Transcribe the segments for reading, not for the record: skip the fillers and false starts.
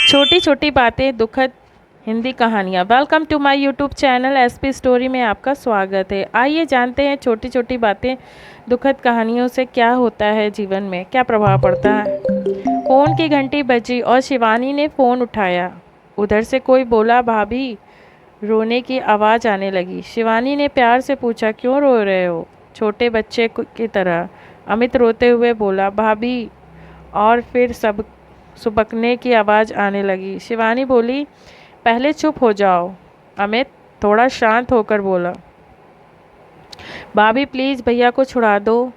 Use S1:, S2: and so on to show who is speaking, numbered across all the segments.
S1: छोटी छोटी बातें दुखद हिंदी कहानियाँ। Welcome to my YouTube channel SP story में आपका स्वागत है। आइए जानते हैं छोटी छोटी बातें दुखद कहानियों से क्या होता है, जीवन में क्या प्रभाव पड़ता है। फ़ोन की घंटी बजी और शिवानी ने फ़ोन उठाया। उधर से कोई बोला, भाभी। रोने की आवाज़ आने लगी। शिवानी ने प्यार से पूछा, क्यों रो रहे हो? छोटे बच्चे की तरह। अमित रोते हुए बोला, भाभी। और फिर सब सुबकने की आवाज़ आने लगी। शिवानी बोली, पहले चुप हो जाओ। अमित थोड़ा शांत होकर बोला, भाभी प्लीज़ भैया को छुड़ा दो।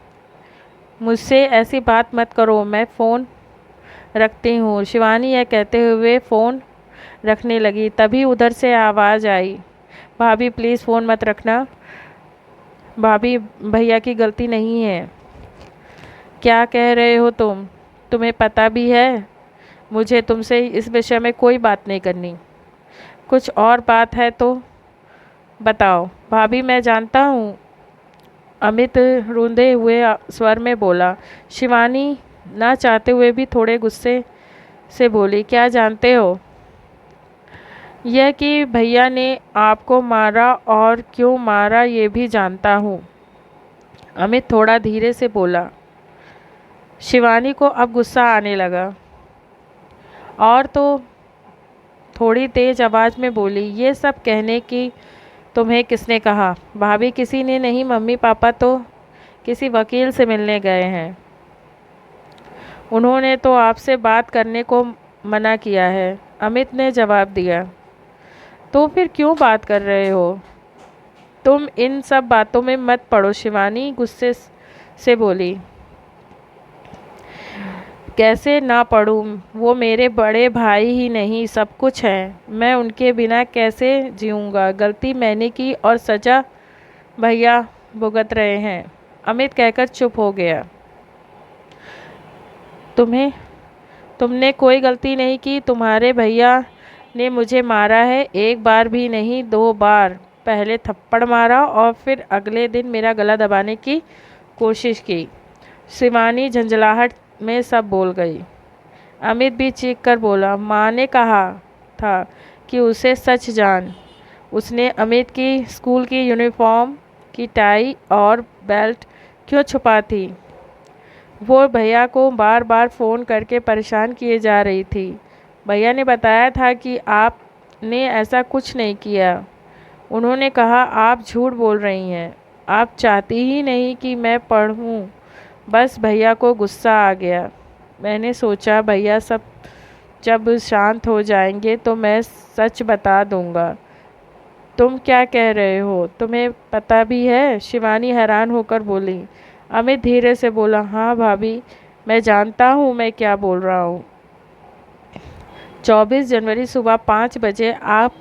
S1: मुझसे ऐसी बात मत करो, मैं फ़ोन रखती हूँ। शिवानी यह कहते हुए फ़ोन रखने लगी। तभी उधर से आवाज़ आई, भाभी प्लीज़ फ़ोन मत रखना। भाभी भैया की गलती नहीं है। क्या कह रहे हो तुम? तुम्हें पता भी है मुझे तुमसे इस विषय में कोई बात नहीं करनी। कुछ और बात है तो बताओ। भाभी मैं जानता हूँ, अमित रूंधे हुए स्वर में बोला। शिवानी ना चाहते हुए भी थोड़े गुस्से से बोली, क्या जानते हो? यह कि भैया ने आपको मारा, और क्यों मारा ये भी जानता हूँ। अमित थोड़ा धीरे से बोला। शिवानी को अब गुस्सा आने लगा और तो थोड़ी तेज आवाज़ में बोली, ये सब कहने की तुम्हें किसने कहा? भाभी किसी ने नहीं, मम्मी पापा तो किसी वकील से मिलने गए हैं। उन्होंने तो आपसे बात करने को मना किया है, अमित ने जवाब दिया। तो फिर क्यों बात कर रहे हो? तुम इन सब बातों में मत पड़ो, शिवानी गुस्से से बोली। कैसे ना पढ़ूं? वो मेरे बड़े भाई ही नहीं, सब कुछ हैं। मैं उनके बिना कैसे जीऊँगा? गलती मैंने की और सज़ा भैया भुगत रहे हैं। अमित कहकर चुप हो गया। तुमने कोई गलती नहीं की। तुम्हारे भैया ने मुझे मारा है, एक बार भी नहीं, 2 बार। पहले थप्पड़ मारा और फिर अगले दिन मेरा गला दबाने की कोशिश की। शिवानी झंझलाहट में सब बोल गई। अमित भी चीख कर बोला, माँ ने कहा था कि उसे सच जान। उसने अमित की स्कूल की यूनिफॉर्म की टाई और बेल्ट क्यों छुपा थी? वो भैया को बार बार फ़ोन करके परेशान किए जा रही थी। भैया ने बताया था कि आपने ऐसा कुछ नहीं किया। उन्होंने कहा आप झूठ बोल रही हैं। आप चाहती ही नहीं कि मैं पढ़ूं। बस भैया को गुस्सा आ गया। मैंने सोचा भैया सब जब शांत हो जाएंगे तो मैं सच बता दूंगा। तुम क्या कह रहे हो? तुम्हें पता भी है? शिवानी हैरान होकर बोली। अमित धीरे से बोला, हाँ भाभी, मैं जानता हूँ मैं क्या बोल रहा हूँ। 24 जनवरी सुबह 5 बजे आप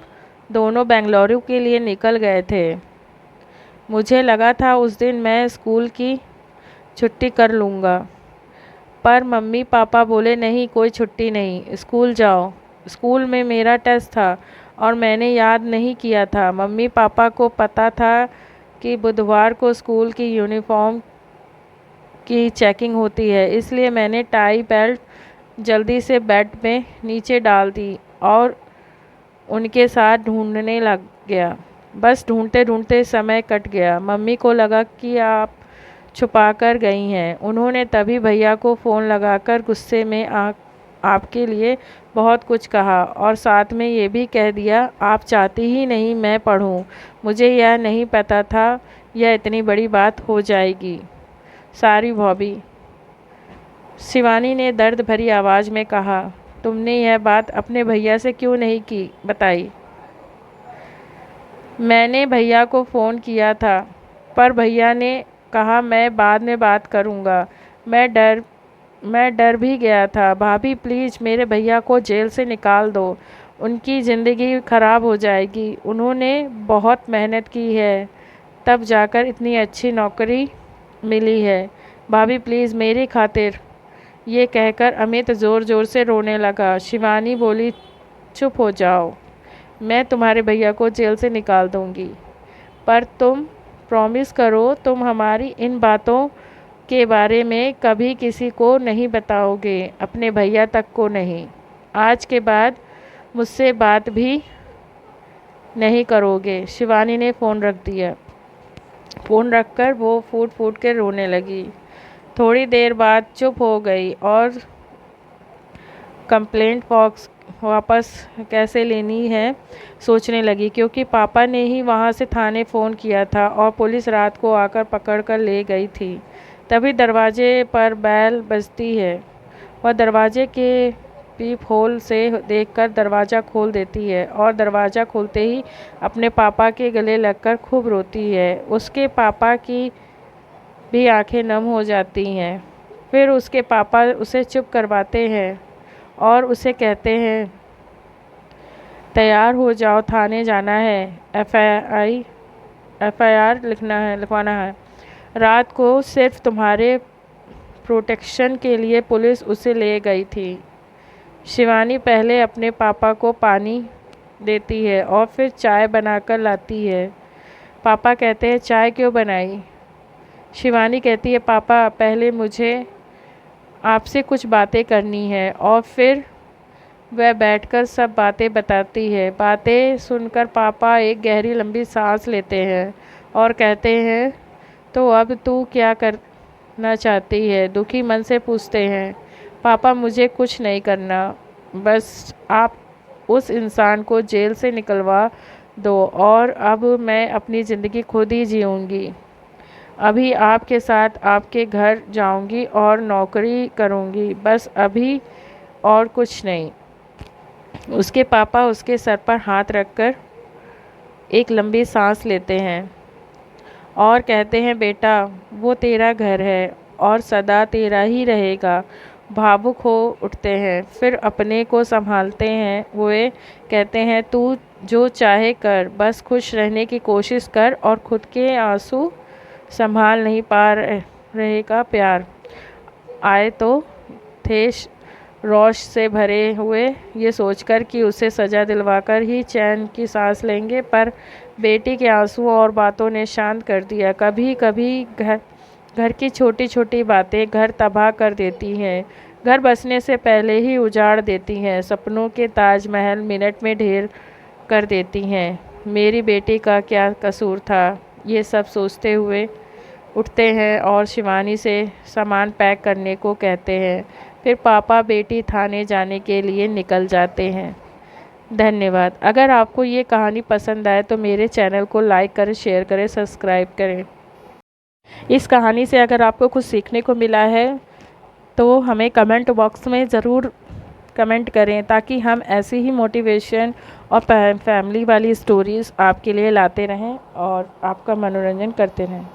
S1: दोनों बेंगलुरु के लिए निकल गए थे। मुझे लगा था उस दिन मैं स्कूल की छुट्टी कर लूँगा, पर मम्मी पापा बोले नहीं, कोई छुट्टी नहीं, स्कूल जाओ। स्कूल में मेरा टेस्ट था और मैंने याद नहीं किया था। मम्मी पापा को पता था कि बुधवार को स्कूल की यूनिफॉर्म की चेकिंग होती है, इसलिए मैंने टाई बेल्ट जल्दी से बेड में नीचे डाल दी और उनके साथ ढूंढने लग गया। बस ढूंढते ढूंढते समय कट गया। मम्मी को लगा कि आप छुपा कर गई हैं। उन्होंने तभी भैया को फ़ोन लगाकर गुस्से में आपके लिए बहुत कुछ कहा और साथ में ये भी कह दिया, आप चाहती ही नहीं मैं पढ़ूं। मुझे यह नहीं पता था यह इतनी बड़ी बात हो जाएगी। सारी भाभी, शिवानी ने दर्द भरी आवाज़ में कहा। तुमने यह बात अपने भैया से क्यों नहीं की बताई? मैंने भैया को फ़ोन किया था, पर भैया ने कहा मैं बाद में बात करूंगा। मैं डर भी गया था। भाभी प्लीज़ मेरे भैया को जेल से निकाल दो, उनकी ज़िंदगी ख़राब हो जाएगी। उन्होंने बहुत मेहनत की है, तब जाकर इतनी अच्छी नौकरी मिली है। भाभी प्लीज़ मेरी खातिर। ये कहकर अमित ज़ोर ज़ोर से रोने लगा। शिवानी बोली, चुप हो जाओ, मैं तुम्हारे भैया को जेल से निकाल दूंगी, पर तुम प्रॉमिस करो तुम हमारी इन बातों के बारे में कभी किसी को नहीं बताओगे, अपने भैया तक को नहीं। आज के बाद मुझसे बात भी नहीं करोगे। शिवानी ने फ़ोन रख दिया। फ़ोन रखकर वो फूट फूट के रोने लगी। थोड़ी देर बाद चुप हो गई और कंप्लेंट बॉक्स वापस कैसे लेनी है सोचने लगी, क्योंकि पापा ने ही वहाँ से थाने फ़ोन किया था और पुलिस रात को आकर पकड़ कर ले गई थी। तभी दरवाजे पर बैल बजती है। वह दरवाजे के पीप होल से देखकर दरवाज़ा खोल देती है और दरवाज़ा खोलते ही अपने पापा के गले लगकर खूब रोती है। उसके पापा की भी आंखें नम हो जाती हैं। फिर उसके पापा उसे चुप करवाते हैं और उसे कहते हैं, तैयार हो जाओ, थाने जाना है, एफआईआर लिखवाना है। रात को सिर्फ तुम्हारे प्रोटेक्शन के लिए पुलिस उसे ले गई थी। शिवानी पहले अपने पापा को पानी देती है और फिर चाय बनाकर लाती है। पापा कहते हैं, चाय क्यों बनाई? शिवानी कहती है, पापा पहले मुझे आपसे कुछ बातें करनी है। और फिर वह बैठकर सब बातें बताती है। बातें सुनकर पापा एक गहरी लंबी सांस लेते हैं और कहते हैं, तो अब तू क्या करना चाहती है? दुखी मन से पूछते हैं। पापा, मुझे कुछ नहीं करना, बस आप उस इंसान को जेल से निकलवा दो और अब मैं अपनी ज़िंदगी खुद ही जीऊँगी। अभी आपके साथ आपके घर जाऊंगी और नौकरी करूंगी, बस अभी और कुछ नहीं। उसके पापा उसके सर पर हाथ रखकर एक लंबी सांस लेते हैं और कहते हैं, बेटा वो तेरा घर है और सदा तेरा ही रहेगा। भावुक हो उठते हैं, फिर अपने को संभालते हैं हुए कहते हैं, तू जो चाहे कर, बस खुश रहने की कोशिश कर और खुद के आंसू संभाल नहीं पा रहेगा। प्यार आए तो थे रोष से भरे हुए, ये सोचकर कि उसे सज़ा दिलवाकर ही चैन की सांस लेंगे, पर बेटी के आंसुओं और बातों ने शांत कर दिया। कभी कभी घर की छोटी छोटी बातें घर तबाह कर देती हैं, घर बसने से पहले ही उजाड़ देती हैं, सपनों के ताजमहल मिनट में ढेर कर देती हैं। मेरी बेटी का क्या कसूर था? ये सब सोचते हुए उठते हैं और शिवानी से सामान पैक करने को कहते हैं। फिर पापा बेटी थाने जाने के लिए निकल जाते हैं। धन्यवाद। अगर आपको ये कहानी पसंद आए तो मेरे चैनल को लाइक करें, शेयर करें, सब्सक्राइब करें। इस कहानी से अगर आपको कुछ सीखने को मिला है तो हमें कमेंट बॉक्स में ज़रूर कमेंट करें, ताकि हम ऐसी ही मोटिवेशन और फैमिली वाली स्टोरीज़ आपके लिए लाते रहें और आपका मनोरंजन करते रहें।